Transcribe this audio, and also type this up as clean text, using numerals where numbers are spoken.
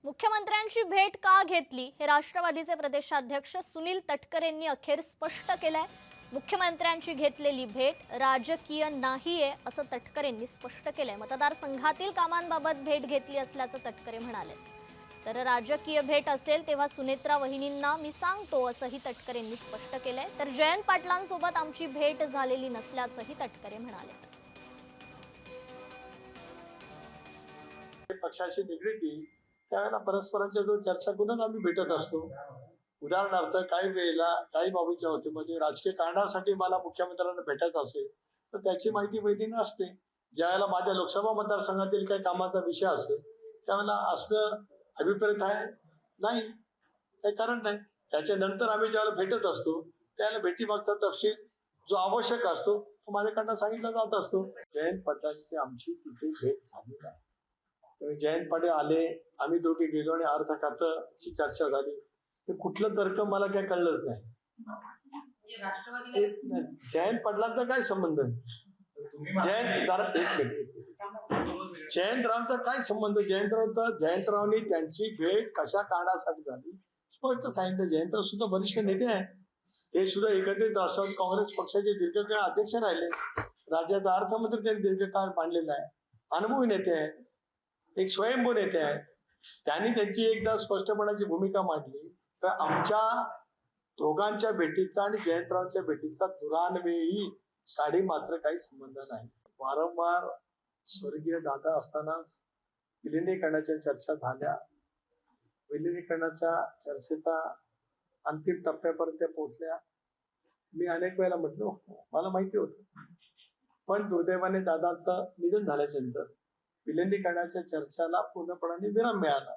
मुख्यमंत्र्यांची भेट का घेतली हे राष्ट्रवादीचे प्रदेशाध्यक्ष सुनील तटकरेंनी अखेर स्पष्ट केलंय। मुख्यमंत्र्यांची घेतलेली भेट राजकीय नाहीये असं तटकरेंनी स्पष्ट केलंय। मतदारसंघातील कामांबाबत भेट घेतली असल्याचं तटकरे म्हणाले। तर राजकीय भेट असेल तेव्हा सुनेत्रा वहिनींना मी सांगतो असंही तटकरेंनी स्पष्ट केलंय। तर जयंत पाटलांसोबत आमची भेट झालेली नसल्याचंही तटकरे म्हणाले। पक्षाशी निगडीत त्यावेळेला परस्परांच्या जो चर्चा करून आम्ही भेटत असतो। उदाहरणार्थ काही वेळेला काही बाबीच्या होते म्हणजे राजकीय कारणासाठी मला मुख्यमंत्र्यांना भेटायचं असेल तर त्याची माहिती वैधीनं असते। ज्यावेळेला माझ्या लोकसभा मतदारसंघातील काही कामाचा विषय असेल त्यावेळेला असं अभिप्रेत आहे नाही, काही कारण नाही। त्याच्यानंतर आम्ही ज्यावेळेला भेटत असतो त्यावेळेला भेटीमागचा तपशील जो आवश्यक असतो तो माझ्याकडनं सांगितला जात असतो। जयंत पाटलांची आमची तिथे भेट झाली नाही। जयंत पाटील आले, आम्ही दोघे गेलो आणि अर्धा तासाची चर्चा झाली। ते कुठलं तर्क मला काय कळलंच नाही। जयंत पाटलांचा काय संबंध? जयंतरावांचा काय संबंध? जयंतरावांनी त्यांची भेट कशा कारणासाठी झाली स्पष्ट सांगितलं। जयंतराव सुद्धा वरिष्ठ नेते आहे, ते सुद्धा एकत्रित राष्ट्रवादी काँग्रेस पक्षाचे दीर्घकाळ अध्यक्ष राहिले। राज्याचा अर्थमंत्री त्यांनी दीर्घकाळ मांडलेला आहे, अनुभवी नेते आहे, एक स्वयंभू नेते आहे। त्यांनी त्यांची एकदा स्पष्टपणाची भूमिका मांडली तर आमच्या दोघांच्या भेटीचा आणि जयंतरावांच्या भेटीचा दुरान्वयी काडी मात्र काही संबंध नाही। वारंवार स्वर्गीय दादा असताना विलिनीकरणाच्या चर्चा झाल्या, विलिनीकरणाच्या चर्चेचा अंतिम टप्प्यापर्यंत पोहोचल्या। मी अनेक वेळेला म्हटलो मला माहिती होतं, पण दुर्दैवाने दादांचं निधन झाल्याच्या नंतर विलिनीकरणाच्या चर्चाला पूर्णपणे विराम मिळाला।